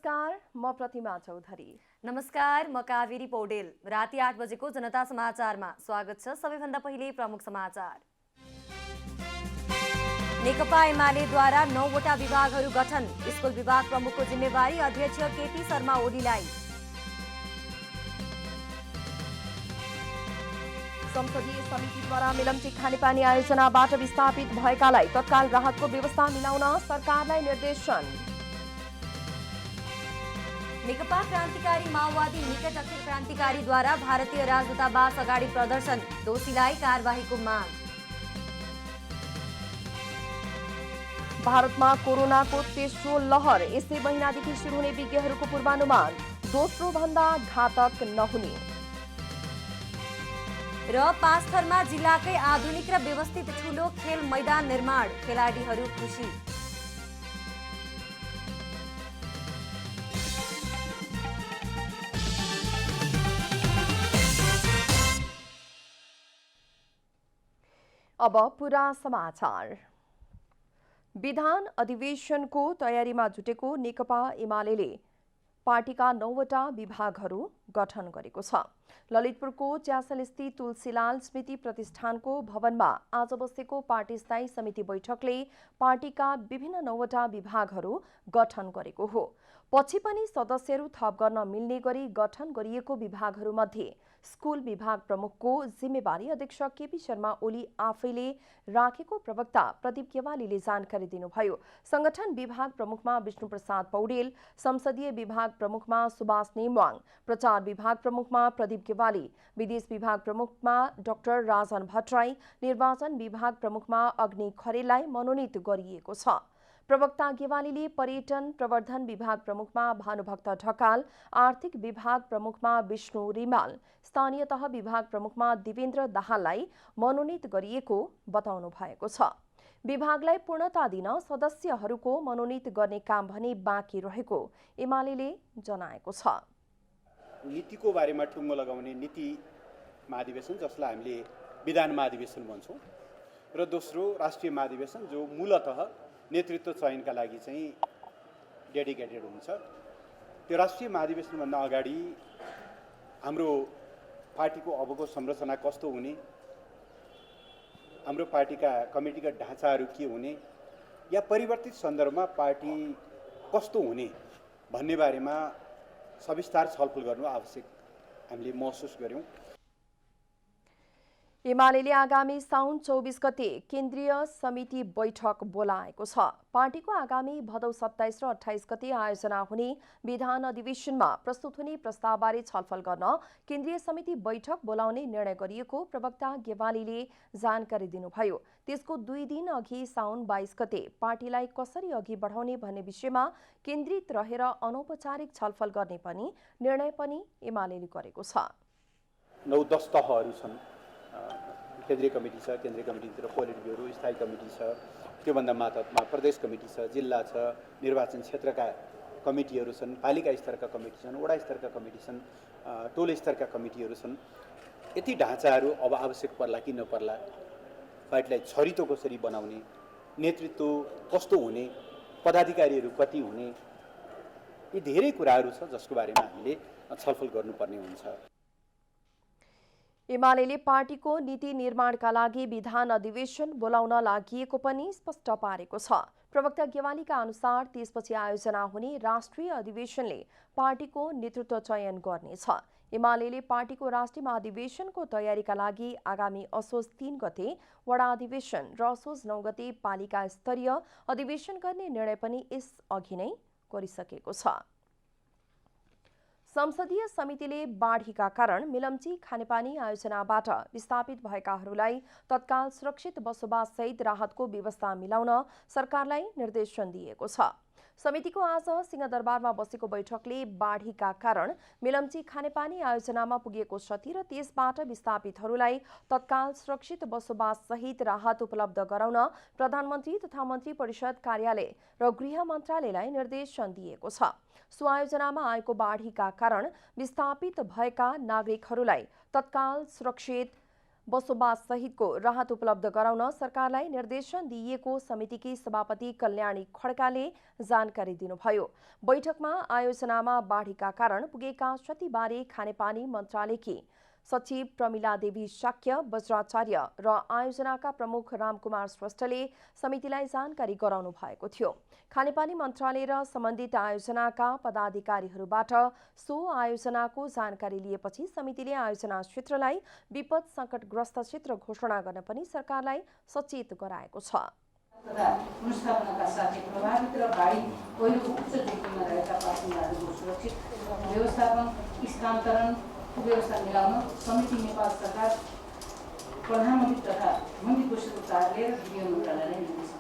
नमस्कार, म प्रतिमा चौधरी। नमस्कार, म कावेरी पौडेल। राति 8 बजेको जनता समाचारमा स्वागत छ। सबैभन्दा पहिले प्रमुख समाचार। नेकपा एमालेद्वारा 9 वटा विभागहरू गठन। स्कुल विभाग प्रमुखको जिम्मेवारी अध्यक्ष केपी शर्मा ओलीलाई। संसदीय समितिद्वारा मिलम्ची खानेपानी आयोजनाबाट विस्थापित भएकालाई तत्काल राहतको व्यवस्था मिलाउन सरकारलाई निर्देशन। नेकपा क्रान्तिकारी माओवादी निकट अखिल क्रान्तिकारीद्वारा भारतीय राजदूतावास अगाडि प्रदर्शन। दोषीलाई कारबाहीको माग। भारतमा कोरोनाको तेस्रो लहर यसै महिनादेखि सुरु हुने विज्ञहरूको पूर्वानुमान, दोस्रो भन्दा घातक नहुने। र पाँचथरमा जिल्लाकै आधुनिक र व्यवस्थित ठूलो खेल मैदान निर्माण, खेलाडीहरू खुसी। अब पूरा समाचार। विधान अधिवेशनको तयारीमा जुटेको नेकपा एमालेले पार्टीका 9 वटा विभागहरू गठन गरेको छ। ललितपुरको च्यासलस्थित तुलसीलाल स्मृति प्रतिष्ठानको भवनमा आज बसेको पार्टी स्थायी समिति बैठकले पार्टीका विभिन्न 9 वटा विभागहरू गठन गरेको हो। पछि पनि सदस्यहरू थप गर्न मिल्ने गरी गठन गरिएको विभागहरूमध्ये स्कुल विभाग प्रमुखको जिम्मेवारी अध्यक्ष केपी शर्मा ओली आफैले राखेको प्रवक्ता प्रदीप गेवालीले जानकारी दिनुभयो। संगठन विभाग प्रमुखमा विष्णुप्रसाद पौडेल, संसदीय विभाग प्रमुखमा सुभाष नेमवाङ, प्रचार विभाग प्रमुखमा प्रदीप गेवाली, विदेश विभाग प्रमुखमा डाक्टर राजन भट्टराई, निर्वाचन विभाग प्रमुखमा अग्नि खरेललाई मनोनित गरिएको छ। प्रवक्ता गेवालीले पर्यटन प्रवर्धन विभाग प्रमुखमा भानुभक्त ढकाल, आर्थिक विभाग प्रमुखमा विष्णु रिमाल, स्थानीय तह विभाग प्रमुखमा दिवेन्द्र दाहाललाई मनोनित गरिएको बताउनु भएको छ। विभागलाई पूर्णता दिन सदस्यहरूको मनोनित गर्ने काम भने बाँकी रहेको एमालेले जनाएको छ। नीतिको बारेमा टुङ्गो लगाउने नीति महाधिवेशन, जसलाई हामीले विधान महाधिवेशन भन्छौँ, र दोस्रो राष्ट्रिय महाधिवेशन, जो मूलतः नेतृत्व चयनका लागि चाहिँ डेडिकेटेड हुन्छ। त्यो राष्ट्रिय महाधिवेशनभन्दा अगाडि हाम्रो पार्टीको अबको संरचना कस्तो हुने, हाम्रो पार्टीका कमिटीका ढाँचाहरू के हुने, या परिवर्तित सन्दर्भमा पार्टी कस्तो हुने भन्ने बारेमा सविस्तार छलफल गर्नु आवश्यक हामीले महसुस गर्यौं। एमालेले आगामी साउन 24 गते केन्द्रीय समिति बैठक बोलाएको छ। पार्टीको आगामी भदौ 27 र 28 गते आयोजना हुने विधान अधिवेशनमा प्रस्तुत हुने प्रस्तावबारे छलफल गर्न केन्द्रीय समिति बैठक बोलाउने निर्णय गरिएको प्रवक्ता गेवालीले जानकारी दिनुभयो। त्यसको 2 दिन अघि साउन 22 गते पार्टीलाई कसरी अघि बढाउने भन्ने विषयमा केन्द्रित रहेर अनौपचारिक छलफल गर्ने पनि निर्णय पनि एमालेले गरेको छ। 9-10 तहहरू छन्। केन्द्रीय कमिटी छ, केन्द्रीय कमिटीभित्र पोलिट ब्युरो, स्थायी कमिटी छ, त्योभन्दा मातहतमा प्रदेश कमिटी छ, जिल्ला छ, निर्वाचन क्षेत्रका कमिटीहरू छन्, पालिका स्तरका कमिटी छन्, वडा स्तरका कमिटी छन्, टोल स्तरका कमिटीहरू छन्। यति ढाँचाहरू अब आवश्यक पर्ला कि नपर्ला, पार्टीलाई छरितो कसरी बनाउने, नेतृत्व कस्तो हुने, पदाधिकारीहरू कति हुने, यी धेरै कुराहरू छ जसको बारेमा हामीले छलफल गर्नुपर्ने हुन्छ। एमालेले पार्टीको नीति निर्माणका लागि विधान अधिवेशन बोलाउन लागिएको पनि स्पष्ट पारेको छ। प्रवक्ता गेवालीका अनुसार त्यसपछि आयोजना हुने राष्ट्रिय अधिवेशनले पार्टीको नेतृत्व चयन गर्नेछ। एमालेले पार्टीको राष्ट्रिय महाधिवेशनको तयारीका लागि आगामी असोज 3 गते वडा अधिवेशन र असोज 9 गते पालिका स्तरीय अधिवेशन गर्ने निर्णय पनि यस अघि नै गरिसकेको छ। संसदीय समितिले बाढीका कारण मिलम्ची खानेपानी आयोजनाबाट विस्थापित भएकाहरूलाई तत्काल सुरक्षित बसोबास सहित राहतको व्यवस्था मिलाउन सरकारलाई निर्देशन दिएको छ। समितिको आज सिंहदरबारमा बसेको बैठकले बाढीका कारण मिलम्ची खानेपानी आयोजनामा पुगेको क्षति र त्यसबाट विस्थापितहरूलाई तत्काल सुरक्षित बसोबास सहित राहत उपलब्ध गराउन प्रधानमन्त्री तथा मन्त्री परिषद कार्यालय र गृह मन्त्रालयलाई निर्देशन दिएको छ। सो आयोजनामा आएको बाढीका कारण विस्थापित भएका नागरिकहरूलाई तत्काल सुरक्षित बसोबास सहितको राहत उपलब्ध गराउन सरकारलाई निर्देशन दिइएको समितिकी सभापति कल्याणी खड्काले जानकारी दिनुभयो। बैठकमा आयोजनामा बाढीका कारण पुगेका क्षतिबारे खानेपानी मन्त्रालयकी सचिव प्रमिला देवी शाक्य वज्राचार्य र आयोजनाका प्रमुख रामकुमार श्रेष्ठले समितिलाई जानकारी गराउनु भएको थियो। खानेपानी मन्त्रालय र सम्बन्धित आयोजनाका पदाधिकारीहरूबाट सो आयोजनाको जानकारी लिएपछि समितिले आयोजना क्षेत्रलाई विपद संकटग्रस्त क्षेत्र घोषणा गर्न पनि सरकारलाई सचेत गराएको छ। तथा पुनर्स्थापनाका साथै प्रभावित र बाढी पहिरो उच्च जोखिममा रहेका बासिन्दाहरूको सुरक्षित व्यवस्थापन स्थानान्तरण व्यवस्था मिलाउन समिति नेपाल सरकार प्रधानमन्त्री तथा मन्त्री परिषदको कार्यालय र गृह मन्त्रालयलाई निर्देश।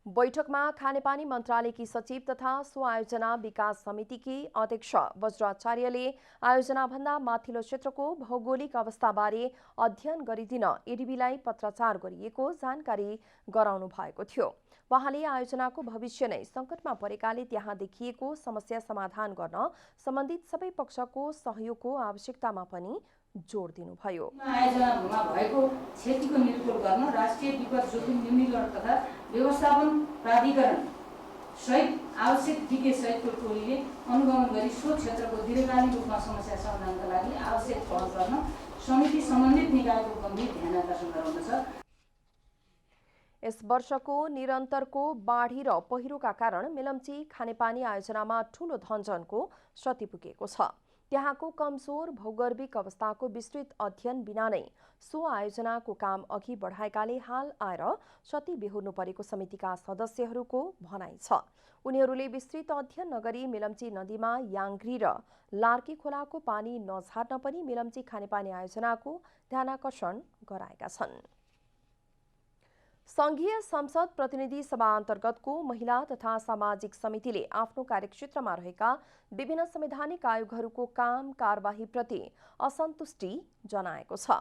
बैठकमा खानेपानी मन्त्रालयकी सचिव तथा सो आयोजना विकास समितिकी अध्यक्ष वज्राचार्यले आयोजनाभन्दा माथिल्लो क्षेत्रको भौगोलिक अवस्थाबारे अध्ययन गरिदिन एडिबीलाई पत्राचार गरिएको जानकारी गराउनु भएको थियो। वहाँले आयोजनाको भविष्य नै संकटमा परेकाले त्यहाँ देखिएको समस्या समाधान गर्न सम्बन्धित सबै पक्षको सहयोगको आवश्यकतामा पनि जोड दिनुभयो। आयोजनामा भएको क्षतिको निरूपण गर्न राष्ट्रिय विपद जोखिम न्यूनीकरण तथा व्यवस्थापन प्राधिकरण सहित आवश्यक विज्ञ सहितको टोलीले अनुगमन गरी सो क्षेत्रको दीर्घकालीन रूपमा समस्या समाधानका लागि आवश्यक पहल गर्न समिति सम्बन्धित निकायको गम्भीर ध्यान आकर्षण गराउँदछ। यस वर्षको निरन्तरको बाढी र पहिरोका कारण मेलम्ची खानेपानी आयोजनामा ठूलो धनजनको क्षति पुगेको छ। त्यहाँको कमजोर भौगर्भिक अवस्थाको विस्तृत अध्ययन बिना नै सो आयोजनाको काम अघि बढाएकाले हाल आएर क्षति बेहोर्नु परेको समितिका सदस्यहरूको भनाइ छ। उनीहरूले विस्तृत अध्ययन नगरी मेलम्ची नदीमा याङ्ग्री र लार्की खोलाको पानी नझार्न पनि मेलम्ची खानेपानी आयोजनाको ध्यानाकर्षण गराएका छन्। संघीय संसद प्रतिनिधि सभा अन्तर्गतको महिला तथा सामाजिक समितिले आफ्नो कार्यक्षेत्रमा रहेका विभिन्न संवैधानिक आयोगहरूको काम कारबाहीप्रति असन्तुष्टि जनाएको छ।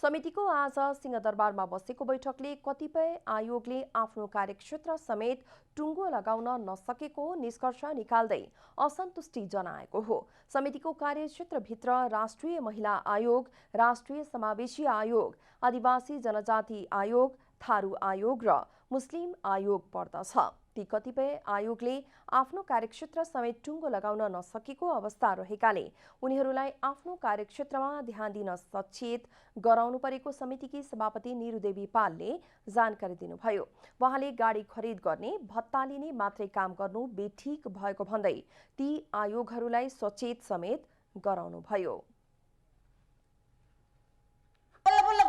समितिको आज सिंहदरबारमा बसेको बैठकले कतिपय आयोगले आफ्नो कार्यक्षेत्र समेत टुङ्गो लगाउन नसकेको निष्कर्ष निकाल्दै असन्तुष्टि जनाएको हो। समितिको कार्यक्षेत्रभित्र राष्ट्रिय महिला आयोग, राष्ट्रिय समावेशी आयोग, आदिवासी जनजाति आयोग, थारू आयोग र मुस्लिम आयोग पर्दछ। ती कतिपय आयोगले आफ्नो कार्यक्षेत्र समेत टुङ्गो लगाउन नसकेको अवस्था रहेकाले उनीहरूलाई आफ्नो कार्यक्षेत्रमा ध्यान दिन सचेत गराउनु परेको समितिकी सभापति निरुदेवी पालले जानकारी दिनुभयो। वहाँले गाडी खरिद गर्ने, भत्ता लिने मात्रै काम गर्नु बेठिक भएको भन्दै ती आयोगहरूलाई सचेत समेत गराउनुभयो।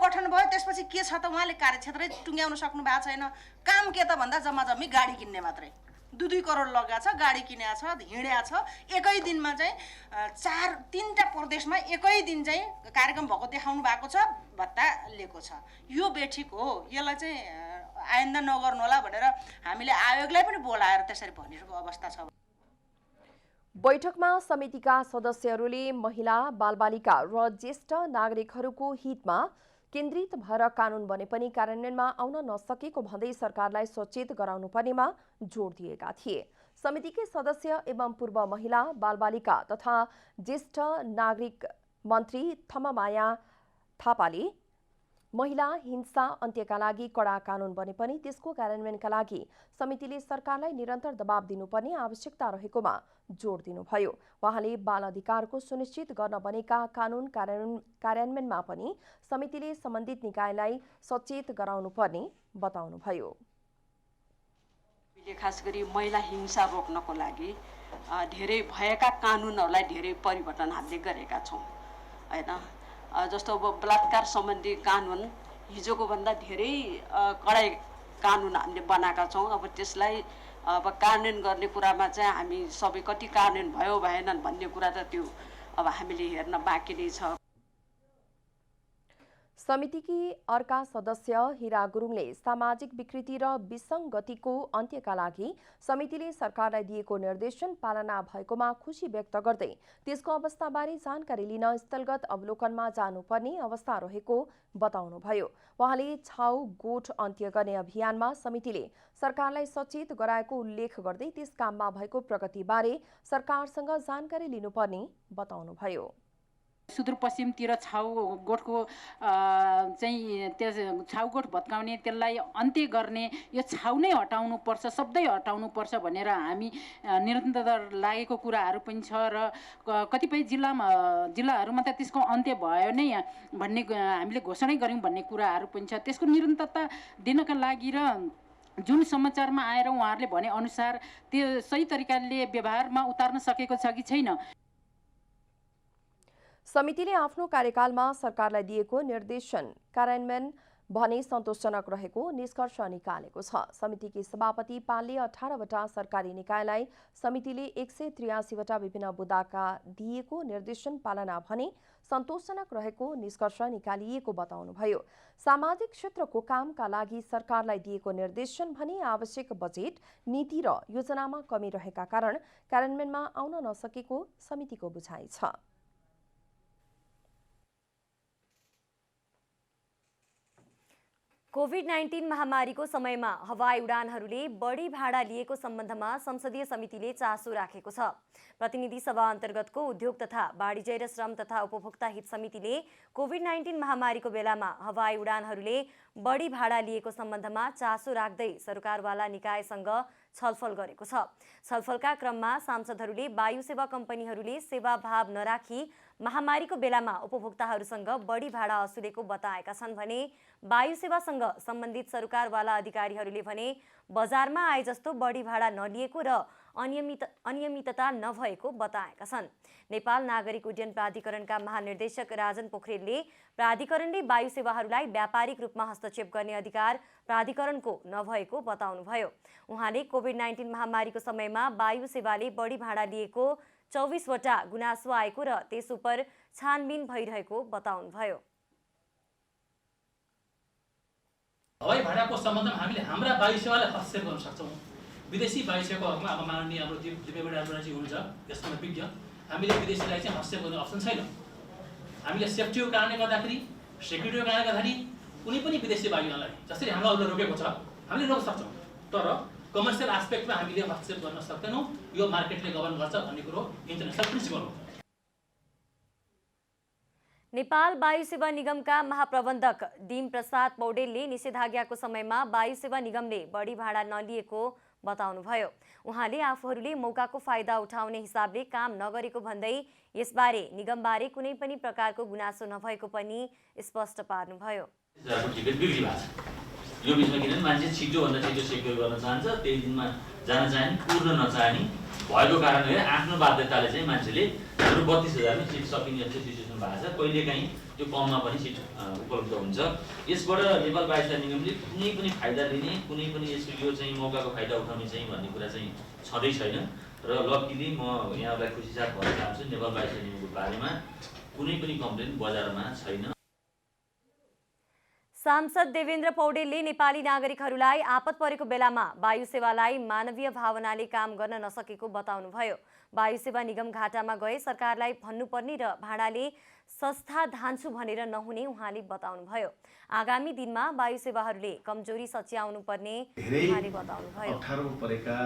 गठन भयो त्यसपछि के छ त उहाँले कार्यक्षेत्रै टुङ्ग्याउन सक्नु भएको छैन। काम के त भन्दा जम्मा जम्मी गाडी किन्ने मात्रै 2-2 करोड लगाएको छ, गाडी किनेको छ, हिँडेको छ। एकै दिनमा चाहिँ 3टा प्रदेशमा एकै दिन चाहिँ कार्यक्रम भएको देखाउनु भएको छ, भत्ता लिएको छ। यो बेठिक हो। यसलाई चाहिँ आइन्दा नगर्नु होला भनेर हामीले आयोगलाई पनि बोलाएर त्यसरी भनिरहेको अवस्था छ। बैठकमा समितिका सदस्यहरूले महिला, बालबालिका र ज्येष्ठ नागरिकहरूको हितमा केन्द्रित भएर कानून बने पनि कार्यान्वयनमा आउन नसकेको भन्दै सरकारलाई सचेत गराउनु पर्नेमा जोड दिएका थिए। समितिकै सदस्य एवं पूर्व महिला, बालबालिका तथा ज्येष्ठ नागरिक मन्त्री थममाया थापाले महिला हिंसा अन्त्यका लागि कडा कानून बने पनि त्यसको कार्यान्वयनका लागि समितिले सरकारलाई निरन्तर दबाब दिनुपर्ने आवश्यकता रहेकोमा जोड दिनुभयो। वहाँले बाल अधिकारको सुनिश्चित गर्न बनेका कानून कार्यान्वयनमा पनि समितिले सम्बन्धित निकायलाई सचेत गराउनुपर्ने बताउनुभयो। खास गरी महिला हिंसा रोक्नको लागि धेरै भएका कानुनहरूलाई धेरै परिवर्तन हामीले गरेका छौँ हैन। जस्तो अब बलात्कार सम्बन्धी कानुन हिजोको भन्दा धेरै कडाइ कानुन हामीले बनाएका छौँ। अब त्यसलाई अब कार्यान्वयन गर्ने कुरामा चाहिँ हामी सबै कति कार्यान्वयन भयो भएनन् भन्ने कुरा त त्यो अब हामीले हेर्न बाँकी नै छ। समितिकी अर्का सदस्य हिरा गुरुङले सामाजिक विकृति र विसङ्गतिको अन्त्यका लागि समितिले सरकारलाई दिएको निर्देशन पालना भएकोमा खुसी व्यक्त गर्दै त्यसको अवस्थाबारे जानकारी लिन स्थलगत अवलोकनमा जानुपर्ने अवस्था रहेको बताउनुभयो। वहाँले छाउ गोठ अन्त्य गर्ने अभियानमा समितिले सरकारलाई सचेत गराएको उल्लेख गर्दै त्यस काममा भएको प्रगतिबारे सरकारसँग जानकारी लिनुपर्ने बताउनुभयो। सुदूरपश्चिमतिर छाउगोठको चाहिँ त्यस छाउगोठ भत्काउने, त्यसलाई अन्त्य गर्ने, यो छाउ नै हटाउनुपर्छ, शब्दै हटाउनुपर्छ भनेर हामी निरन्तर लागेको कुराहरू पनि छ र कतिपय जिल्लाहरूमा त त्यसको अन्त्य भयो नै भन्ने हामीले घोषणै गऱ्यौँ भन्ने कुराहरू पनि छ। त्यसको निरन्तरता दिनका लागि र जुन समाचारमा आएर उहाँहरूले भने अनुसार त्यो सही तरिकाले व्यवहारमा उतार्न सकेको छ कि छैन। समितिले आफ्नो कार्यकालमा सरकारलाई दिएको निर्देशन कार्यान्वयन भने सन्तोषजनक रहेको निष्कर्ष निकालेको छ। समितिकी सभापति पालले 18वटा सरकारी निकायलाई समितिले 183वटा विभिन्न बुँदाका दिएको निर्देशन पालना भने सन्तोषजनक रहेको निष्कर्ष निकालिएको बताउनुभयो। सामाजिक क्षेत्रको कामका लागि सरकारलाई दिएको निर्देशन भने आवश्यक बजेट, नीति र योजनामा कमी रहेका कारण कार्यान्वयनमा आउन नसकेको समितिको बुझाइ छ। कोभिड-19 महामारीको समयमा हवाई उडानहरूले बढी भाडा लिएको सम्बन्धमा संसदीय समितिले चासो राखेको छ। प्रतिनिधि सभा अन्तर्गतको उद्योग तथा वाणिज्य र श्रम तथा उपभोक्ता हित समितिले कोभिड-19 महामारीको बेलामा हवाई उडानहरूले बढी भाडा लिएको सम्बन्धमा चासो राख्दै सरकारवाला निकायसँग छलफल गरेको छ। छलफलका क्रममा सांसदहरूले वायु सेवा कम्पनीहरूले सेवाभाव नराखी महामारीको बेलामा उपभोक्ताहरूसँग बढी भाडा असुलेको बताएका छन् भने वायु सेवासँग सम्बन्धित सरकारवाला अधिकारीहरूले भने बजारमा आए जस्तो बढी भाडा नलिएको र अनियमितता नभएको बताएका छन्। नेपाल नागरिक उड्डयन प्राधिकरणका महानिर्देशक राजन पोखरेलले प्राधिकरणले वायु सेवाहरूलाई व्यापारिक रूपमा हस्तक्षेप गर्ने अधिकार प्राधिकरणको नभएको बताउनुभयो। उहाँले कोभिड-19 महामारीको समयमा वायु सेवाले बढी भाडा लिएको 24वटा गुनासो आएको र त्यस उप छानबिन भइरहेको बताउनुभयो। हवाई भाडाको सम्बन्धमा हामीले हाम्रा वायु सेवालाई हस्तक्षेप गर्न सक्छौँ। विदेशी वायु सेवाको हकमा अब माननीय हाम्रो दिपेबडाजी हुनुहुन्छ, यसमा विज्ञ, हामीले विदेशीलाई चाहिँ हस्तक्षेप गर्ने अप्सन छैन। हामीले सेफ्टीको कारणले गर्दाखेरि, सेक्युरिटीको कारणले गर्दाखेरि कुनै पनि विदेशी वायुयानलाई जसरी हामीलाई रोकेको छ हामीले रोक्न सक्छौँ, तर कमर्सियल एस्पेक्टमा हामीले हस्तक्षेप गर्न सक्दैनौँ। यो मार्केटले गभर्न गर्छ भन्ने कुरो इन्टरनेसनल प्रिन्सिपल हो। नेपाल वायु सेवा निगमका महाप्रबन्धक डीम प्रसाद पौडेलले निषेधाज्ञाको समयमा वायु सेवा निगमले बढी भाडा नलिएको बताउनुभयो। उहाँले आफूहरूले मौकाको फाइदा उठाउने हिसाबले काम नगरेको भन्दै यसबारे निगमबारे कुनै पनि प्रकारको गुनासो नभएको पनि स्पष्ट पार्नुभयो। यो बिचमा किनभने मान्छे छिटोभन्दा छिटो सेक्योर गर्न चाहन्छ, त्यही दिनमा जान चाहने, पुर्न नचाहने भएको कारणले आफ्नो बाध्यताले चाहिँ मान्छेले हाम्रो 32,000मै सिट सकिने जस्तो सिचुएसन भएको छ। कहिलेकाहीँ त्यो कममा पनि सिट उपलब्ध हुन्छ। यसबाट नेपाल वायु सेवा निगमले कुनै पनि फाइदा लिने, कुनै पनि यसको यो चाहिँ मौकाको फाइदा उठाउने चाहिँ भन्ने कुरा चाहिँ छँदै छैन। र लकिली म यहाँलाई खुसीसाथ भन्न चाहन्छु, नेपाल वायु सेवा निगमको बारेमा कुनै पनि कम्प्लेन बजारमा छैन। सांसद देवेन्द्र पौडेलले नेपाली नागरिकहरूलाई आपत परेको बेलामा वायु सेवालाई मानवीय भावनाले काम गर्न नसकेको बताउनुभयो। वायु सेवा निगम घाटामा गए सरकारलाई भन्नुपर्ने र भाडाले सस्ता धान्छु भनेर नहुने उहाँले बताउनुभयो। आगामी दिनमा वायु सेवाहरूले कमजोरी सच्याउनु पर्ने उहाँले बताउनुभयो। अप्ठ्यारो परेका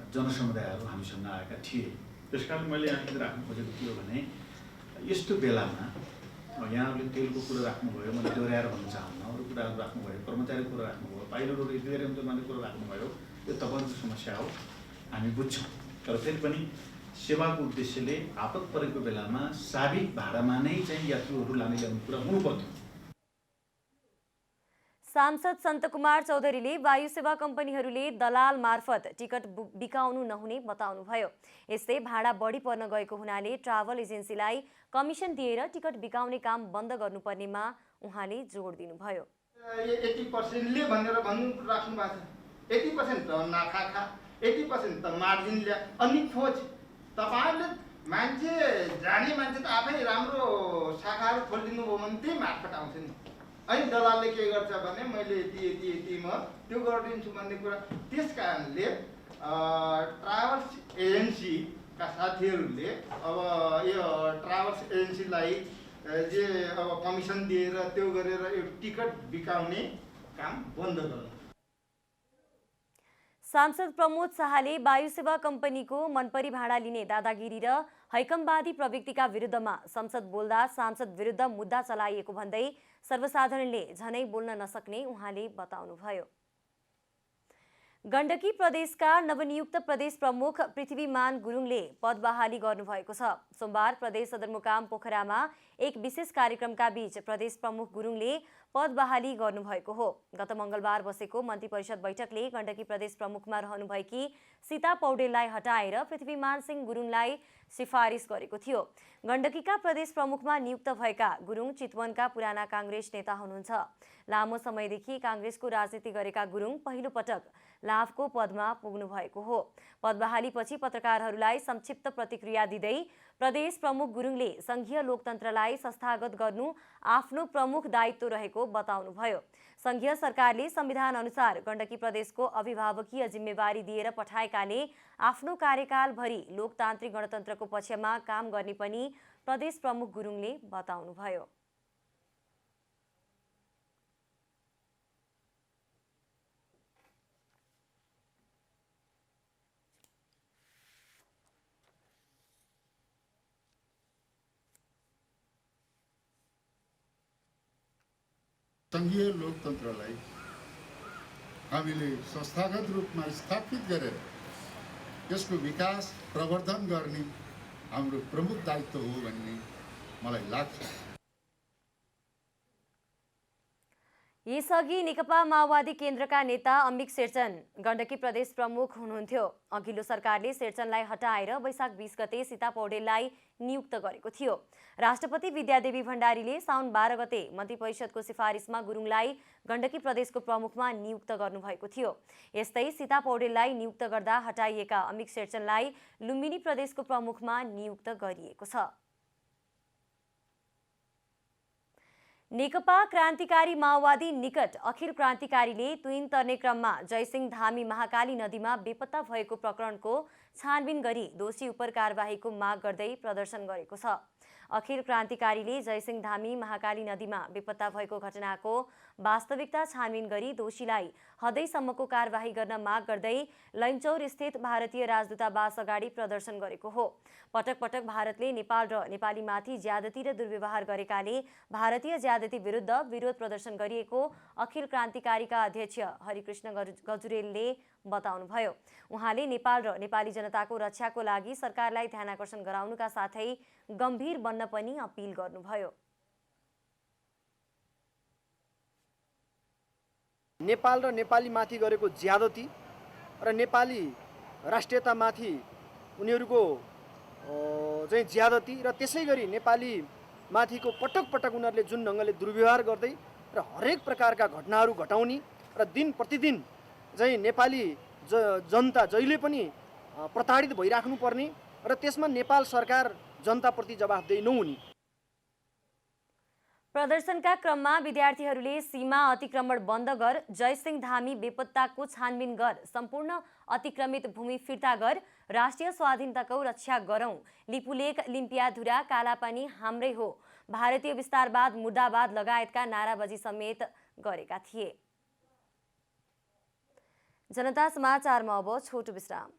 जनसमुदायहरू हामीसँग आएका थिए। त्यसकारण मैले यहाँ राख्नु खोजेको के हो भने यस्तो बेलामा यहाँहरूले तेलको कुरो राख्नुभयो, मैले दोहोऱ्याएर भन्न चाहन्न, अरू कुराहरू राख्नुभयो, कर्मचारी कुरो राख्नुभयो, पाइलटहरू एक्जिक्युटिभ मात्रै कुरो राख्नुभयो। यो तपाईँहरूको समस्या हो, हामी बुझ्छौँ। तर फेरि पनि सेवाको उद्देश्यले आपत परेको बेलामा साबिक भाडामा नै चाहिँ यात्रुहरू लाने ल्याउने कुरा हुनुपर्थ्यो। सांसद सन्तकुमार चौधरीले वायु सेवा कम्पनीहरूले दलाल मार्फत टिकट बिकाउनु नहुने बताउनुभयो। यस्तै भाडा बढी पर्न गएको हुनाले ट्राभल एजेन्सीलाई कमिसन दिएर टिकट बिकाउने काम बन्द गर्नुपर्नेमा उहाँले जोड दिनुभयो। 80% ले भनेर राख्नु भएको छ। 80% त नाखा, 80% त मार्जिन ल्या, अनि खोज तपाईहरुले मान्छे जाने मान्छे त आफै राम्रो शाखाहरू खोलिदिनु भयो भने त्यही मार्फत आउँछ नि। अनि दलालले के गर्छ भने मैले यति म त्यो गरिदिन्छु भन्ने कुरा। त्यस कारणले ट्राभल्स एजेन्सीका साथीहरूले अब यो ट्राभल्स एजेन्सीलाई जे अब कमिसन दिएर त्यो गरेर यो टिकट बिकाउने काम बन्द गर्नु। सांसद प्रमोद शाहले वायु सेवा कम्पनीको मनपरी भाडा लिने दादागिरी र हैकमवादी प्रवृत्तिका विरुद्धमा संसद बोल्दा सांसद विरुद्ध मुद्दा चलाइएको भन्दै सर्वसाधारणले झनै बोल्न नसक्ने उहाँले बताउनुभयो। गण्डकी प्रदेशका नवनियुक्त प्रदेश प्रमुख पृथ्वीमान गुरुङले पद बहाली गर्नुभएको छ। सोमबार प्रदेश सदरमुकाम पोखरामा एक विशेष कार्यक्रमका बीच प्रदेश प्रमुख गुरुङले पद बहाली गर्नुभएको हो। गत मंगलबार बसेको मन्त्री परिषद बैठकले गण्डकी प्रदेश प्रमुखमा रहनुभएकी सीता पौडेललाई हटाएर पृथ्वीमान सिंह गुरुङलाई सिफारिस गरेको थियो। गण्डकीका प्रदेश प्रमुखमा नियुक्त भएका गुरुङ चितवनका पुराना काङ्ग्रेस नेता हुनुहुन्छ। लामो समयदेखि काङ्ग्रेसको राजनीति गरेका गुरुङ पहिलो पटक लाभको पदमा पुग्नु भएको हो। पद बहालीपछि पत्रकारहरूलाई संक्षिप्त प्रतिक्रिया दिँदै प्रदेश प्रमुख गुरुङले संघीय लोकतन्त्रलाई संस्थागत गर्नु आफ्नो प्रमुख दायित्व रहेको बताउनुभयो। संघीय सरकारले संविधान अनुसार गण्डकी प्रदेशको अभिभावकीय जिम्मेवारी दिएर पठाएकाले आफ्नो कार्यकालभरि लोकतान्त्रिक गणतन्त्रको पक्षमा काम गर्ने पनि प्रदेश प्रमुख गुरुङले बताउनुभयो। संघीय लोकतन्त्रलाई हामीले संस्थागत रूपमा स्थापित गरेर यसको विकास प्रवर्धन गर्ने हाम्रो प्रमुख दायित्व हो भन्ने मलाई लाग्छ। यसअघि नेकपा माओवादी केन्द्रका नेता अम्बिक शेरचन गण्डकी प्रदेश प्रमुख हुनुहुन्थ्यो। अघिल्लो सरकारले शेरचनलाई हटाएर वैशाख 20 गते सीता पौडेललाई नियुक्त गरेको थियो। राष्ट्रपति विद्यादेवी भण्डारीले साउन 12 गते मन्त्री परिषदको सिफारिसमा गुरुङलाई गण्डकी प्रदेशको प्रमुखमा नियुक्त गर्नुभएको थियो। यस्तै सीता पौडेललाई नियुक्त गर्दा हटाइएका अम्बिक शेरचनलाई लुम्बिनी प्रदेशको प्रमुखमा नियुक्त गरिएको छ। नेकपा क्रान्तिकारी माओवादी निकट अखिल क्रान्तिकारीले तुइन तर्ने क्रममा जयसिंह धामी महाकाली नदीमा बेपत्ता भएको प्रकरणको छानबिन गरी दोषी उपर कारबाहीको माग गर्दै प्रदर्शन गरेको छ। अखिल क्रान्तिकारीले जयसिंह धामी महाकाली नदीमा बेपत्ता भएको घटनाको वास्तविकता छानबिन गरी दोषीलाई हदैसम्मको कारबाही गर्न माग गर्दै लैनचौर स्थित भारतीय राजदूतावास अगाडि प्रदर्शन गरेको हो। पटक पटक भारतले नेपाल र नेपालीमाथि ज्यादती र दुर्व्यवहार गरेकाले भारतीय ज्यादती विरुद्ध विरोध प्रदर्शन गरिएको अखिल क्रान्तिकारीका अध्यक्ष हरिकृष्ण गजुरेलले बताउनुभयो। उहाँले नेपाल र नेपाली जनताको रक्षाको लागि सरकारलाई ध्यानाकर्षण गराउनुका साथै गम्भीर बन्न पनि अपिल गर्नुभयो। नेपाल र नेपालीमाथि गरेको ज्यादती र नेपाली राष्ट्रियतामाथि उनीहरूको चाहिँ ज्यादती र त्यसै गरी नेपाली माथिको पटक पटक उनीहरूले जुन ढङ्गले दुर्व्यवहार गर्दै र हरेक प्रकारका घटनाहरू घटाउने र दिन प्रतिदिन चाहिँ नेपाली जनता जहिले पनि प्रताडित भइराख्नु पर्ने र त्यसमा नेपाल सरकार जनताप्रति जवाफदेही नहुने। प्रदर्शनका क्रममा विद्यार्थीहरूले सीमा अतिक्रमण बन्द गर, जयसिंह धामी बेपत्ताको छानबिन गर, सम्पूर्ण अतिक्रमित भूमि फिर्ता गर, राष्ट्रिय स्वाधीनताको रक्षा गरौं, लिपुलेक लिम्पियाधुरा कालापानी हाम्रै हो, भारतीय विस्तारवाद मुर्दाबाद लगायतका नाराबाजी समेत गरेका थिए। जनता समाचारमा अब छोटो विश्राम।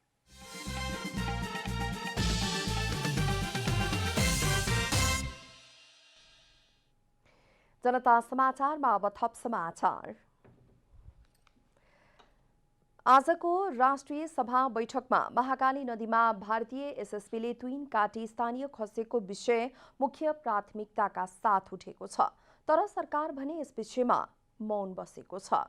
जनता समाचारमा अब थप समाचार। आजको राष्ट्रिय सभा बैठकमा महाकाली नदीमा भारतीय एसएसबीले तुइन काटी स्थानीय खसेको विषय मुख्य प्राथमिकताका साथ उठेको छ, तर सरकार भने यस विषयमा मौन बसेको छ।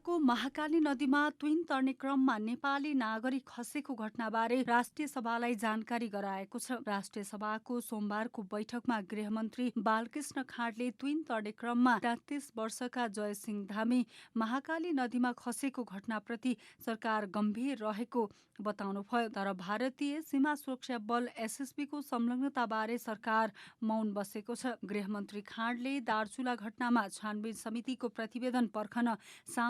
को महाकाली नदीमा तुइन तर्ने क्रममा नेपाली नागरिक खसेको घटनाबारे राष्ट्रिय सभालाई जानकारी गराएको छ। राष्ट्रिय सभाको सोमबारको बैठकमा गृहमन्त्री बालकृष्ण खाँडले तुइन तर्ने क्रममा 33 वर्षका जयसिंह धामी महाकाली नदीमा खसेको घटनाप्रति सरकार गम्भीर रहेको बताउनुभयो। तर भारतीय सीमा सुरक्षा बल एसएसबीको संलग्नताबारे सरकार मौन बसेको छ। गृहमन्त्री खाँडले दार्चुला घटनामा छानबिन समितिको प्रतिवेदन पर्खन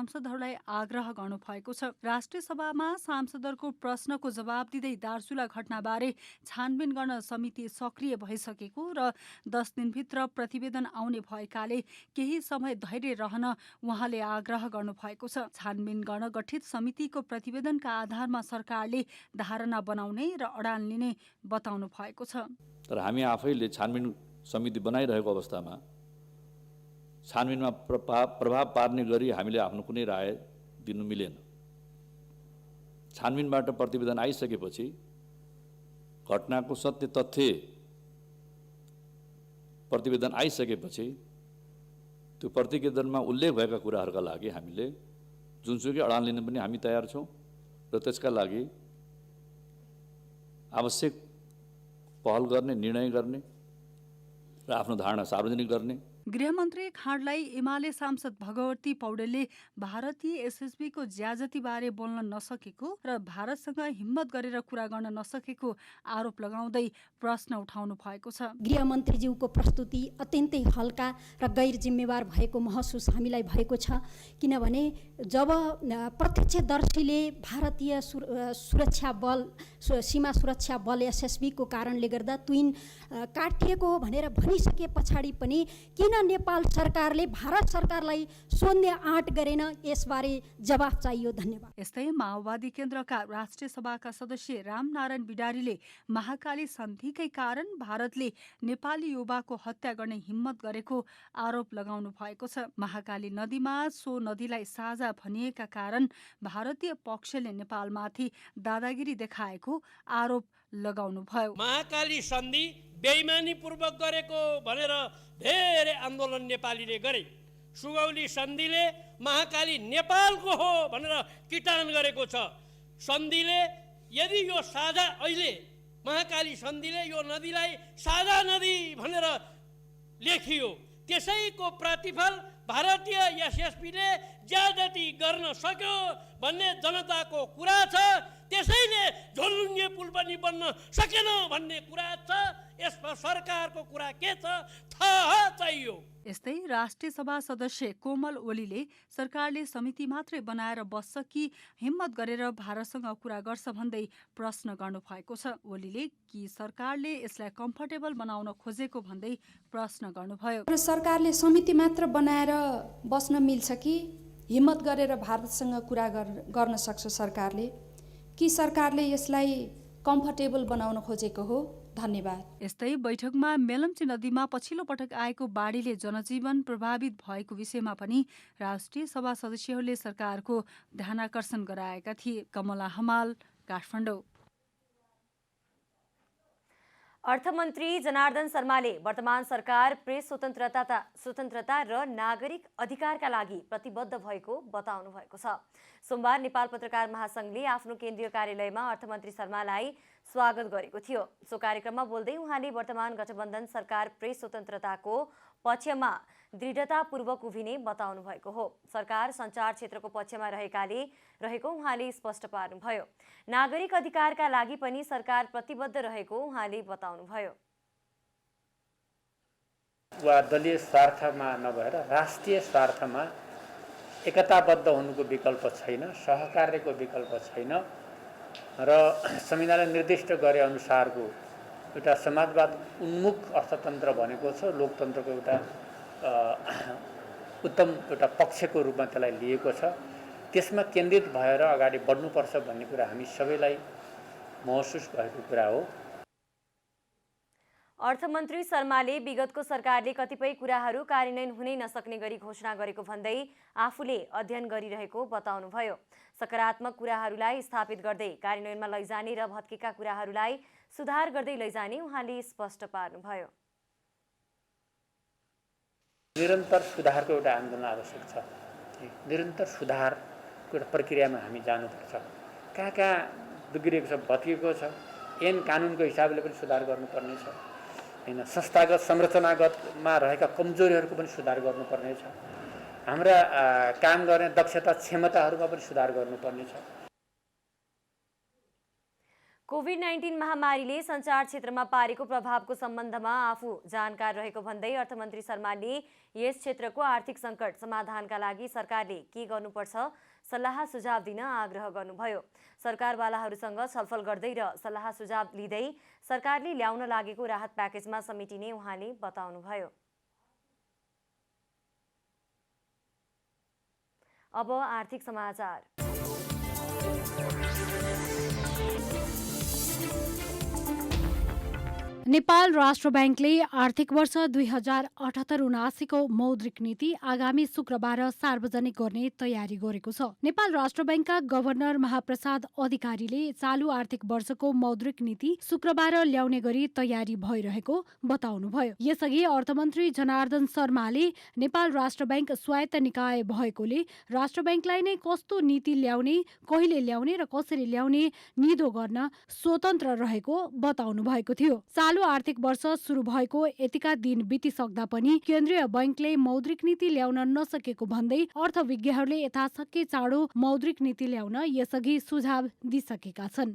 सांसदहरूलाई आग्रह गर्नुभएको छ। राष्ट्रिय सभामा सांसदहरूको प्रश्नको जवाब दिँदै दार्चुला घटनाबारे छानबिन गर्न समिति सक्रिय भइसकेको र 10 दिनभित्र प्रतिवेदन आउने भएकाले केही समय धैर्य रहन उहाँले आग्रह गर्नुभएको छ। छानबिन गर्न गठित समितिको प्रतिवेदनका आधारमा सरकारले धारणा बनाउने र अडान लिने बताउनु भएको छ। तर हामी आफैले छानबिन समिति बनाइरहेको अवस्थामा छानबिनमा प्रभाव पार्ने गरी हामीले आफ्नो कुनै राय दिनु मिलेन। छानबिनबाट प्रतिवेदन आइसकेपछि घटनाको सत्य तथ्य प्रतिवेदन आइसकेपछि त्यो प्रतिवेदनमा उल्लेख भएका कुराहरूका लागि हामीले जुनसुकै अडान लिन पनि हामी तयार छौँ र त्यसका लागि आवश्यक पहल गर्ने, निर्णय गर्ने र आफ्नो धारणा सार्वजनिक गर्ने। गृहमन्त्री खाँडलाई एमाले सांसद भगवती पौडेलले भारतीय एसएसबीको ज्याजतीबारे बोल्न नसकेको र भारतसँग हिम्मत गरेर कुरा गर्न नसकेको आरोप लगाउँदै प्रश्न उठाउनु भएको छ। गृहमन्त्रीज्यूको प्रस्तुति अत्यन्तै हल्का र गैर जिम्मेवार भएको महसुस हामीलाई भएको छ। किनभने जब प्रत्यक्षदर्शीले भारतीय सुरक्षा बल, सीमा सुरक्षा बल एसएसबीको कारणले गर्दा तुइन काटिएको भनेर भनिसके पछाडि पनि किन नेपाल सरकारले भारत सरकारलाई सोध्ने आँट गरेन, यसबारे जवाफ चाहियो। धन्यवाद। यस्तै माओवादी केन्द्रका राष्ट्रिय सभाका सदस्य रामनारायण बिडारीले महाकाली सन्धिकै कारण भारतले नेपाली युवाको हत्या गर्ने हिम्मत गरेको आरोप लगाउनु भएको छ। महाकाली नदीमा सो नदीलाई साझा भनिएका कारण भारतीय पक्षले नेपालमाथि दादागिरी देखाएको आरोप लगाउनुभयो। महाकाली सन्धि बेइमानीपूर्वक गरेको भनेर धेरै आन्दोलन नेपालीले गरे। सुगौली सन्धिले महाकाली नेपालको हो भनेर किटान गरेको छ। सन्धिले यदि यो साझा, अहिले महाकाली सन्धिले यो नदीलाई साझा नदी भनेर लेखियो, त्यसैको प्रतिफल भारतीय एसएसबीले ज्यादती गर्न सक्यो भन्ने जनताको कुरा छ। त्यसैले झोलुङ्गे पुल पनि बन्न सकेन भन्ने कुरा छ। यसमा सरकारको कुरा के छ थाहा चाहियो। यस्तै राष्ट्रिय सभा सदस्य कोमल ओलीले सरकारले समिति मात्रै बनाएर बस्छ कि हिम्मत गरेर भारतसँग कुरा गर्छ भन्दै प्रश्न गर्नुभएको छ। ओलीले कि सरकारले यसलाई कम्फर्टेबल बनाउन खोजेको भन्दै प्रश्न गर्नुभयो। सरकारले समिति मात्र बनाएर बस्न मिल्छ कि हिम्मत गरेर भारतसँग कुरा गर्न सक्छ सरकारले, कि सरकारले यसलाई कम्फर्टेबल बनाउन खोजेको हो? धन्यवाद। यस्तै बैठकमा मेलम्ची नदीमा पछिल्लो पटक आएको बाढीले जनजीवन प्रभावित भएको विषयमा पनि राष्ट्रिय सभा सदस्यहरूले सरकारको ध्यानाकर्षण गराएका थिए। कमला हमाल, काठमाडौँ। अर्थमन्त्री जनार्दन शर्माले वर्तमान सरकार प्रेस स्वतन्त्रता र नागरिक अधिकारका लागि प्रतिबद्ध भएको बताउनु भएको छ। सोमबार नेपाल पत्रकार महासंघले आफ्नो केन्द्रीय कार्यालयमा अर्थमन्त्री शर्मालाई स्वागत गरेको थियो। सो कार्यक्रममा बोल्दै उहाँले वर्तमान गठबन्धन सरकार प्रेस स्वतन्त्रताको पक्षमा दृढतापूर्वक उभिने बताउनु भएको हो। सरकार सञ्चार क्षेत्रको पक्षमा रहेको उहाँले स्पष्ट पार्नुभयो। नागरिक अधिकारका लागि पनि सरकार प्रतिबद्ध रहेको उहाँले बताउनुभयो। वा दलीय स्वार्थमा नभएर राष्ट्रिय स्वार्थमा एकताबद्ध हुनुको विकल्प छैन, सहकार्यको विकल्प छैन र संविधानले निर्दिष्ट गरे अनुसारको एउटा समाजवाद उन्मुख अर्थतन्त्र भनेको छ। लोकतन्त्रको एउटा उत्तम एउटा पक्षको रूपमा त्यसलाई लिएको छ। त्यसमा केन्द्रित भएर अगाडि बढ्नुपर्छ भन्ने कुरा हामी सबैलाई महसुस भएको कुरा हो। अर्थमन्त्री शर्माले विगतको सरकारले कतिपय कुराहरू कार्यान्वयन हुनै नसक्ने गरी घोषणा गरेको भन्दै आफूले अध्ययन गरिरहेको बताउनुभयो। सकारात्मक कुराहरूलाई स्थापित गर्दै कार्यान्वयनमा लैजाने र भत्केका कुराहरूलाई सुधार गर्दै लैजाने उहाँले स्पष्ट पार्नुभयो। निरन्तर सुधारको एउटा आन्दोलन आवश्यक छ। निरन्तर सुधारको एउटा प्रक्रियामा हामी जानुपर्छ। कहाँ कहाँ बिग्रिएको छ, भत्किएको छ, ऐन कानुनको हिसाबले पनि सुधार गर्नुपर्ने छ हैन। संस्थागत संरचनागतमा रहेका कमजोरीहरूको पनि सुधार गर्नुपर्ने छ। हाम्रा काम गर्ने दक्षता क्षमताहरूमा पनि सुधार गर्नुपर्ने छ। कोभिड-19 महामारीले सञ्चार क्षेत्रमा पारेको प्रभावको सम्बन्धमा आफू जानकार रहेको भन्दै अर्थमन्त्री शर्माले यस क्षेत्रको आर्थिक सङ्कट समाधानका लागि सरकारले के गर्नुपर्छ सल्लाह सुझाव दिन आग्रह गर्नुभयो। सरकारवालाहरूसँग छलफल गर्दै र सल्लाह सुझाव लिँदै सरकारले ल्याउन लागेको राहत प्याकेजमा समेटिने उहाँले बताउनुभयो। अब आर्थिक समाचार। नेपाल राष्ट्र ब्याङ्कले आर्थिक वर्ष 2078-79 को मौद्रिक नीति आगामी शुक्रबार सार्वजनिक गर्ने तयारी गरेको छ। नेपाल राष्ट्र ब्याङ्कका गभर्नर महाप्रसाद अधिकारीले चालु आर्थिक वर्षको मौद्रिक नीति शुक्रबार ल्याउने गरी तयारी भइरहेको बताउनुभयो। यसअघि अर्थमन्त्री जनार्दन शर्माले नेपाल राष्ट्र ब्याङ्क स्वायत्त निकाय भएकोले राष्ट्र ब्याङ्कलाई नै कस्तो नीति ल्याउने, कहिले ल्याउने र कसरी ल्याउने निधो गर्न स्वतन्त्र रहेको बताउनु भएको थियो। चालु आर्थिक वर्ष सुरु भएको यतिका दिन बितिसक्दा पनि केन्द्रीय बैंकले मौद्रिक नीति ल्याउन नसकेको भन्दै अर्थविज्ञहरूले यथाशक्य चाँडो मौद्रिक नीति ल्याउन यसअघि सुझाव दिइसकेका छन्।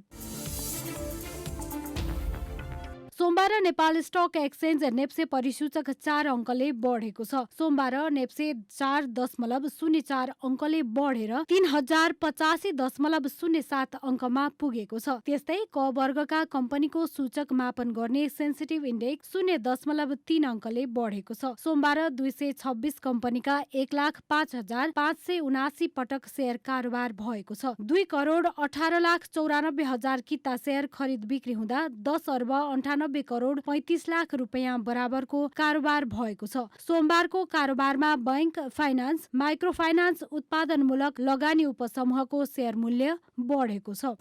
सोमबार नेपाल स्टक एक्सचेन्ज नेप्से परिसूचक 4 अङ्कले बढेको छ। सोमबार नेप्से 4.04 अङ्कले बढेर 3085.07 अङ्कमा पुगेको छ। त्यस्तै क वर्गका कम्पनीको सूचक मापन गर्ने सेन्सिटिभ इन्डेक्स 0.3 अङ्कले बढेको छ। सोमबार 226 कम्पनीका 1,05,579 पटक सेयर कारोबार भएको छ। 2,18,94,000 किता सेयर खरिद बिक्री हुँदा 10,98 करोड 35 लाख रुपैयाँ बराबरको कारोबार भएको छ। सोमबारको कारोबारमा बैंक, फाइनान्स, माइक्रो फाइनान्स, उत्पादनमूलक लगानी उपसमूहको सेयर मूल्य बढेको छ।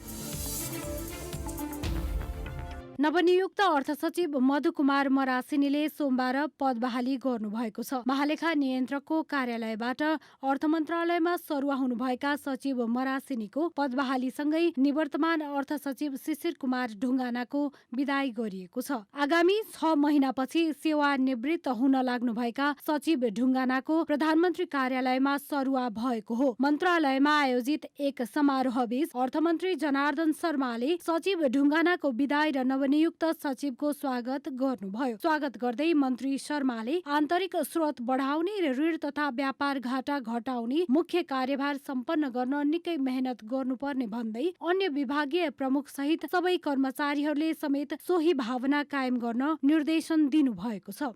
नवनियुक्त अर्थ सचिव मधुकुमार मरासिनीले सोमबार पद बहाली गर्नुभएको छ। महालेखा नियन्त्रकको कार्यालयबाट अर्थ मन्त्रालयमा सरुवा हुनुभएका सचिव मरासिनीको पद बहालीसँगै निवर्तमान अर्थ सचिव शिशिर कुमार ढुङ्गानाको विदाई गरिएको छ। आगामी 6 महिनापछि सेवानिवृत्त हुन लाग्नुभएका सचिव ढुङ्गानाको प्रधानमन्त्री कार्यालयमा सरुवा भएको हो। मन्त्रालयमा आयोजित एक समारोहबीच अर्थमन्त्री जनार्दन शर्माले सचिव ढुङ्गानाको विदाई र नियुक्त सचिवको स्वागत गर्नुभयो। स्वागत गर्दै मन्त्री शर्माले आन्तरिक स्रोत बढाउने र ऋण तथा व्यापार घाटा घटाउने मुख्य कार्यभार सम्पन्न गर्न निकै मेहनत गर्नुपर्ने भन्दै अन्य विभागीय प्रमुख सहित सबै कर्मचारीहरूले समेत सोही भावना कायम गर्न निर्देशन दिनुभएको छ।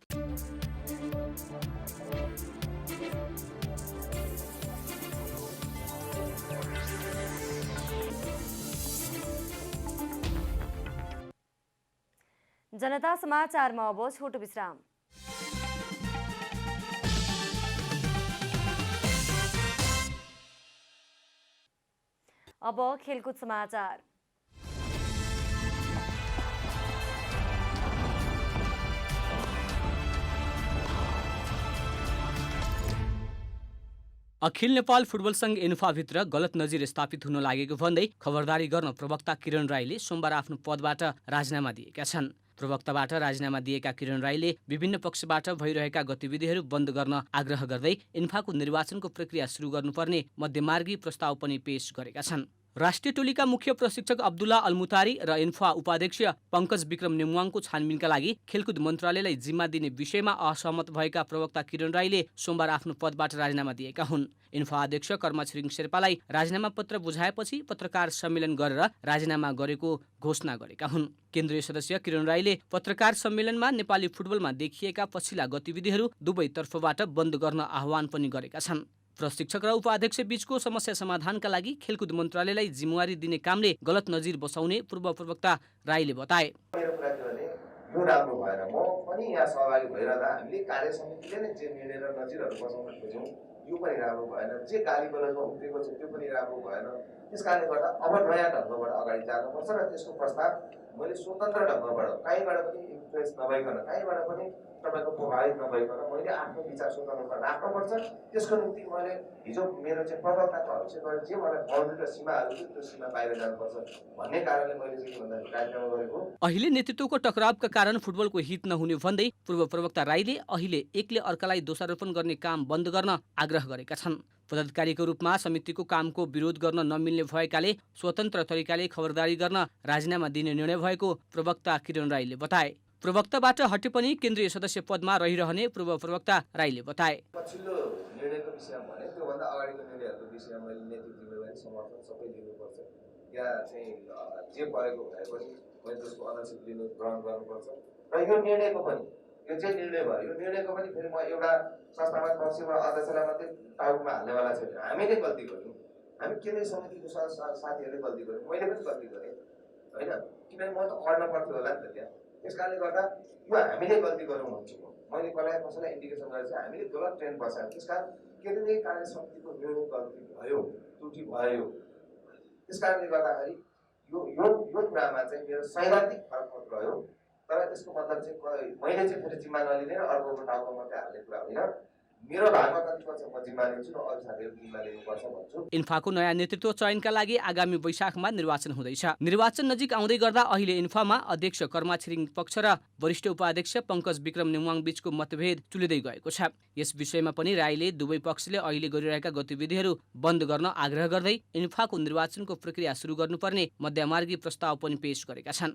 जनता समाचारमा अब छोटो विश्राम। अब खेलकुद समाचार। अखिल नेपाल फुटबल संघ एन्फाभित्र गलत नजिर स्थापित हुन लागेको भन्दै खबरदारी गर्न प्रवक्ता किरण राईले सोमबार आफ्नो पदबाट राजीनामा दिएका छन्। प्रवक्ताबाट राजीनामा दिएका किरण राईले विभिन्न पक्षबाट भइरहेका गतिविधिहरू बन्द गर्न आग्रह गर्दै इन्फाको निर्वाचनको प्रक्रिया सुरु गर्नुपर्ने मध्यमार्गी प्रस्ताव पनि पेश गरेका छन्। राष्ट्रिय टोलीका मुख्य प्रशिक्षक अब्दुल्ला अलमुतारी र इन्फा उपाध्यक्ष पंकज विक्रम नेमुवाङको छानबिनका लागि खेलकुद मन्त्रालयलाई जिम्मा दिने विषयमा असहमत भएका प्रवक्ता किरण राईले सोमबार आफ्नो पदबाट राजीनामा दिएका हुन्। इन्फा अध्यक्ष कर्मा छिरिङ शेर्पालाई राजीनामा पत्र बुझाएपछि पत्रकार सम्मेलन गरेर राजीनामा गरेको घोषणा गरेका हुन्। केन्द्रीय सदस्य किरण राईले पत्रकार सम्मेलनमा नेपाली फुटबलमा देखिएका पछिल्ला गतिविधिहरू दुवै तर्फबाट बन्द गर्न आह्वान पनि गरेका छन्। प्रशिक्षक र उपाध्यक्ष बीचको समस्या समाधानका लागि खेलकुद मन्त्रालयलाई जिम्मेवारी दिने कामले गलत नजिर बसाउने पूर्व प्रवक्ता राईले बताए। यो राम्रो भएर म पनि यहाँ सहभागी भइरहँदा हामीले कार्य समितिले नै जे निर्णय र नजिरहरू बसाउन खोज्यौँ यो पनि राम्रो भएन, जे गाली गलौजमा उठेको छ त्यो पनि राम्रो भएन। त्यस कारणले गर्दा अब नयाँ ढङ्गबाट अगाडि जानुपर्छ र त्यसको प्रस्ताव मैले स्वतन्त्र ढङ्गबाट कहीँबाट पनि इन्फ्लुएन्स नभइकन, कहीँबाट पनि तपाईँको प्रभावित नभइकन मैले आफ्नो विचार स्वतन्त्र राख्नुपर्छ। त्यसको निम्ति मैले हिजो मेरो चाहिँ प्रवक्ताको हैसियतबाट जे मलाई बाउन्ड्री र सीमाहरू छ त्यो सीमा बाहिर जानुपर्छ भन्ने कारणले मैले चाहिँ के भन्दाखेरि राजीनामा गरेको। अहिले नेतृत्वको टकरावका कारण फुटबलको हित नहुने भन्दै पूर्व प्रवक्ता राईले अहिले एकले अर्कालाई दोषारोपण गर्ने काम बन्द गर्न आग्रह गरेका छन्। पदाधिकारीको रूपमा समितिको कामको विरोध गर्न नमिल्ने भएकाले स्वतन्त्र तरिकाले खबरदारी गर्न राजीनामा दिने निर्णय भएको प्रवक्ता किरण राईले बताए। प्रवक्ताबाट हटे पनि केन्द्रीय सदस्य पदमा रहिरहने पूर्व प्रवक्ता राईले बताए। पछिल्लो निर्णयको विषयमा भने त्योभन्दा अगाडिको निर्णयहरूको विषयमा मैले नैतिक जिम्मेवारी समर्थन सबै लिनुपर्छ या चाहिँ जे परेको भए पनि मैले त्यसको अनसिप लिनु ग्रहण गर्नुपर्छ र यो निर्णयको पनि यो चाहिँ निर्णय भयो यो निर्णयको पनि फेरि म एउटा संस्थागत पक्षमा अध्यक्षलाई मात्रै टाउकोमा हाल्नेवाला छैन। हामीले गल्ती गर्यौँ, हामी केन्द्रीय समितिको साथीहरूले गल्ती गर्यौँ, मैले पनि गल्ती गरेँ होइन, किनभने म त अड्न पर्थ्यो होला नि त त्यहाँ। त्यस कारणले गर्दा यो हामीले गल्ती गरौँ भन्छु म। मैले कसैलाई इन्डिकेसन गरेर चाहिँ हामीले गलत ट्रेन बसायौँ। त्यस कारण केन्द्रीय कार्य समितिको निर्णय गल्ती भयो, त्रुटि भयो। त्यस कारणले गर्दाखेरि यो कुरामा चाहिँ मेरो सैद्धान्तिक फरक रह्यो। तर यसको मतलब चाहिँ मैले चाहिँ फेरि जिम्मा नलिने र अर्कोको टाउको मात्रै हाल्ने कुरा होइन। मेरो भागमा कति पर्छ म जिम्मा लिन्छु र अरू साथीहरू जिम्मा लिनुपर्छ भन्छु। इन्फाको नयाँ नेतृत्व चयनका लागि आगामी वैशाखमा निर्वाचन हुँदैछ। निर्वाचन नजिक आउँदै गर्दा अहिले इन्फामा अध्यक्ष कर्मा छिरिङ पक्ष र वरिष्ठ उपाध्यक्ष पङ्कज विक्रम नेवाङ बीचको मतभेद चुलिँदै गएको छ। यस विषयमा पनि राईले दुवै पक्षले अहिले गरिरहेका गतिविधिहरू बन्द गर्न आग्रह गर्दै इन्फाको निर्वाचनको प्रक्रिया सुरु गर्नुपर्ने मध्यमार्गी प्रस्ताव पनि पेश गरेका छन्।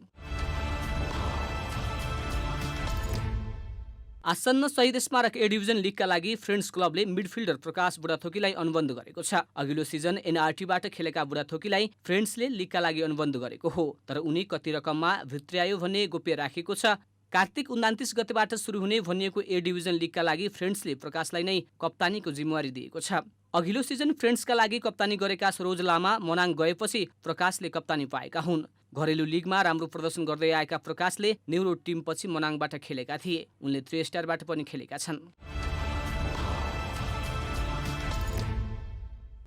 आसन्न शहीद स्मारक ए डिभिजन लिगका लागि फ्रेन्ड्स क्लबले मिडफिल्डर प्रकाश बुढाथोकीलाई अनुबन्ध गरेको छ। अघिल्लो सिजन एनआरटीबाट खेलेका बुढाथोकीलाई फ्रेन्ड्सले लिगका लागि अनुबन्ध गरेको हो, तर उनी कति रकममा भित्र्यायो भन्ने गोप्य राखेको छ। कार्तिक 29 गतेबाट सुरु हुने भनिएको ए डिभिजन लिगका लागि फ्रेन्ड्सले प्रकाशलाई नै कप्तानीको जिम्मेवारी दिएको छ। अघिल्लो सिजन फ्रेन्ड्सका लागि कप्तानी गरेका सरोज लामा मनाङ गएपछि प्रकाशले कप्तानी पाएका हुन्। घरेलु लिगमा राम्रो प्रदर्शन गर्दै आएका प्रकाशले न्युरो टिमपछि मनाङबाट खेलेका थिए। उनले 3 स्टारबाट पनि खेलेका छन्।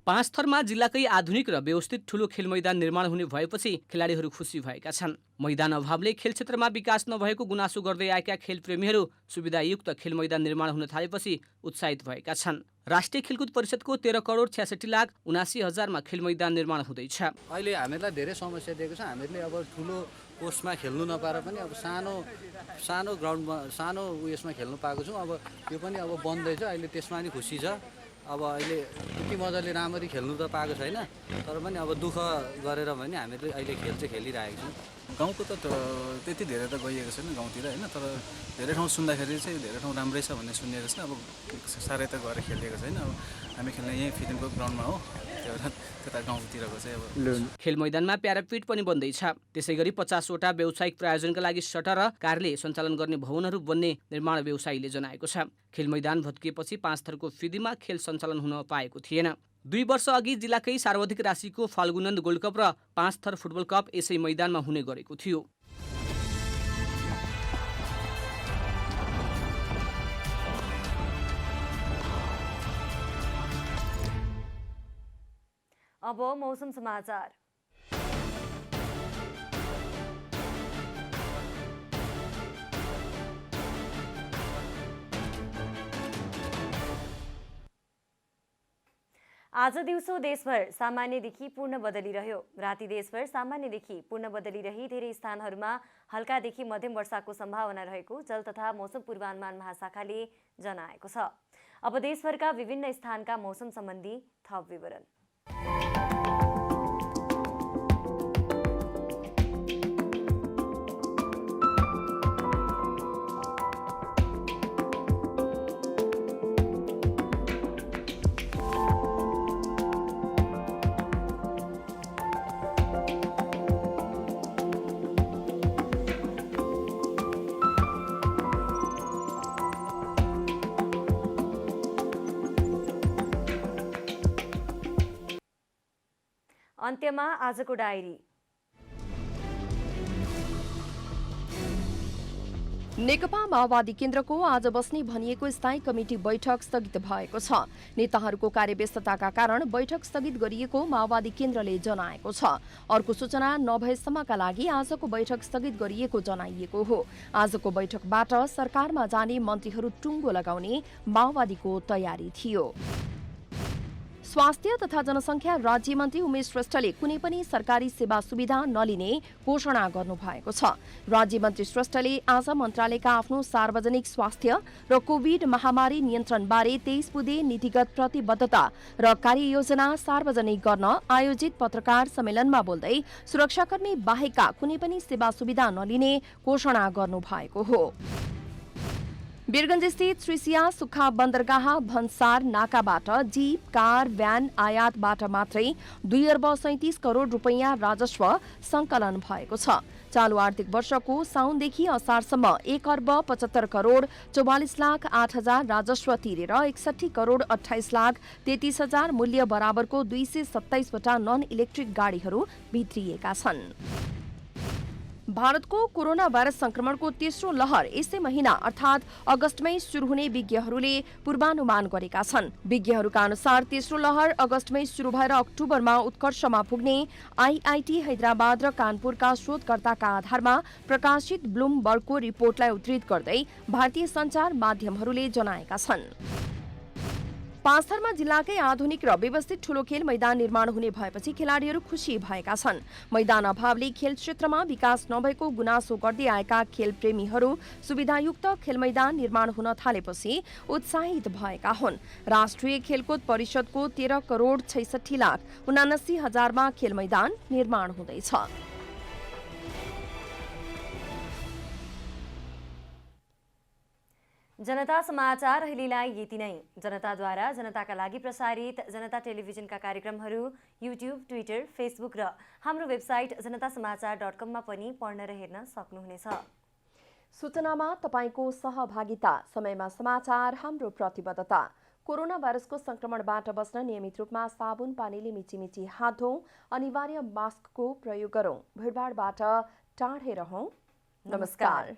5 थरमा जिल्लाकै आधुनिक र व्यवस्थित ठूलो खेल मैदान निर्माण हुने भएपछि खेलाडीहरू खुसी भएका छन्। मैदान अभावले खेल क्षेत्रमा विकास नभएको गुनासो गर्दै आएका खेल प्रेमीहरू सुविधायुक्त खेल मैदान निर्माण हुन थालेपछि उत्साहित भएका छन्। राष्ट्रिय खेलकुद परिषदको 13 करोड 66 लाख 79 हजारमा खेल मैदान निर्माण हुँदैछ। अहिले हामीलाई धेरै समस्या दिएको छ। हामीले अब ठुलो कोर्समा खेल्नु नपाएर पनि अब सानो ग्राउन्डमा सानो उयसमा खेल्नु पाएको छौँ। अब यो पनि अब बन्दैछ, अहिले त्यसमा नि खुसी छ। अब अहिले त्यति मजाले राम्ररी खेल्नु त पाएको छैन, तर पनि अब दुःख गरेर पनि हामीले अहिले खेल चाहिँ खेलिरहेको छौँ। गाउँको त त्यति धेरै त गइएको छैन गाउँतिर होइन, तर धेरै ठाउँ सुन्दाखेरि चाहिँ धेरै ठाउँ राम्रै छ भन्ने सुनिएको छ। अब साह्रै त गएर खेलिएको छैन। अब हामी खेल्ने यहीँ फिदेनको ग्राउन्डमा हो, त्यता गाउँतिरको चाहिँ अब खेल मैदानमा प्यारापिट पनि बन्दैछ। त्यसै गरी 50 वटा व्यावसायिक प्रायोजनका लागि सटर र कारले सञ्चालन गर्ने भवनहरू बन्ने निर्माण व्यवसायीले जनाएको छ। खेल मैदान भत्किएपछि 5 थरको फिदीमा खेल सञ्चालन हुन पाएको थिएन। 2 वर्ष अघि जिल्लाकै सार्वधिक राशिको फाल्गुनन्द गोल्ड कप र 5 थर फुटबल कप यसै मैदानमा हुने गरेको थियो। अब मौसम समाचार। आज दिउँसो देशभर सामान्यदेखि पूर्ण बदली रह्यो। राति देशभर सामान्यदेखि पूर्ण बदली रही धेरै स्थानहरूमा हल्कादेखि मध्यम वर्षाको सम्भावना रहेको जल तथा मौसम पूर्वानुमान महाशाखाले जनाएको छ। अब देशभरका विभिन्न स्थानका मौसम सम्बन्धी थप विवरण। अन्त्यमा आजको डायरी। नेकपा माओवादी केन्द्रको आज बस्ने भनिएको स्थायी कमिटी बैठक स्थगित भएको छ। नेताहरूको कार्यव्यस्तताका कारण बैठक स्थगित गरिएको माओवादी केन्द्रले जनाएको छ। अर्को सूचना नभएसम्मका लागि आजको बैठक स्थगित गरिएको जनाइएको हो। आजको बैठकबाट सरकारमा जाने मन्त्रीहरू टुङ्गो लगाउने माओवादीको तयारी थियो। स्वास्थ्य तथा जनसङ्ख्या राज्य मन्त्री उमेश श्रेष्ठले कुनै पनि सरकारी सेवा सुविधा नलिने घोषणा गर्नुभएको छ। राज्य मन्त्री श्रेष्ठले आज मन्त्रालयका आफ्नो सार्वजनिक स्वास्थ्य र कोभिड महामारी नियन्त्रणबारे 23 बुँदे नीतिगत प्रतिबद्धता र कार्ययोजना सार्वजनिक गर्न आयोजित पत्रकार सम्मेलनमा बोल्दै सुरक्षाकर्मी बाहेकका कुनै पनि सेवा सुविधा नलिने घोषणा गर्नुभएको हो। वीरगञ्ज स्थित श्रीसिया सुक्खा बन्दरगाह भन्सार नाकाबाट जीप, कार, भ्यान आयातबाट मात्रै 2 अर्ब 37 करोड रुपैयाँ राजस्व संकलन भएको छ। चालू आर्थिक वर्षको साउनदेखि असारसम्म 1 अर्ब 75 करोड 44 लाख 8 हजार राजस्व तिरेर 61 करोड 28 लाख 33 हजार मूल्य बराबरको 227 वटा नन इलेक्ट्रिक गाडीहरू भित्रिएका छन्। भारतको कोरोना भाइरस संक्रमणको तेस्रो लहर यसै महिना अर्थात् अगस्तमै सुरु हुने विज्ञहरूले पूर्वानुमान गरेका छन्। विज्ञहरूका अनुसार तेस्रो लहर अगस्तमै सुरु भएर अक्टोबरमा उत्कर्षमा पुग्ने आईआईटी हैदराबाद र कानपुरका शोधकर्ताका आधारमा प्रकाशित ब्लुमबर्गको रिपोर्टलाई उद्धृत गर्दै भारतीय सञ्चार माध्यमहरूले जनाएका छन्। पाँचथरमा जिल्लाकै आधुनिक र व्यवस्थित ठूलो खेल मैदान निर्माण हुने भएपछि खेलाडीहरू खुशी भएका छन्। मैदान अभावले खेल क्षेत्रमा विकास नभएको गुनासो गर्दै आएका खेल प्रेमीहरू सुविधायुक्त खेल मैदान निर्माण हुन थालेपछि उत्साहित भएका हुन्। राष्ट्रिय खेलकुद परिषदको 13 करोड 66 लाख 79 हजारमा खेल मैदान निर्माण हुँदैछ। जनता समाचार अहिलेलाई यति नै। जनताद्वारा जनताका लागि प्रसारित जनता टेलिभिजनका कार्यक्रमहरू युट्युब, ट्विटर, फेसबुक र हाम्रो वेबसाइट जनतासमाचार.com मा पनि पढ्न र हेर्न सक्नुहुनेछ। सूचनामा तपाईको सहभागिता, समयमा समाचार हाम्रो प्रतिबद्धता। कोरोना भाइरसको संक्रमणबाट बस्न नियमित रूपमा साबुन पानीले मिचिमिची हात धौं, अनिवार्य मास्कको प्रयोग गरौं, भिडभाडबाट टाढै रहौं। नमस्कार।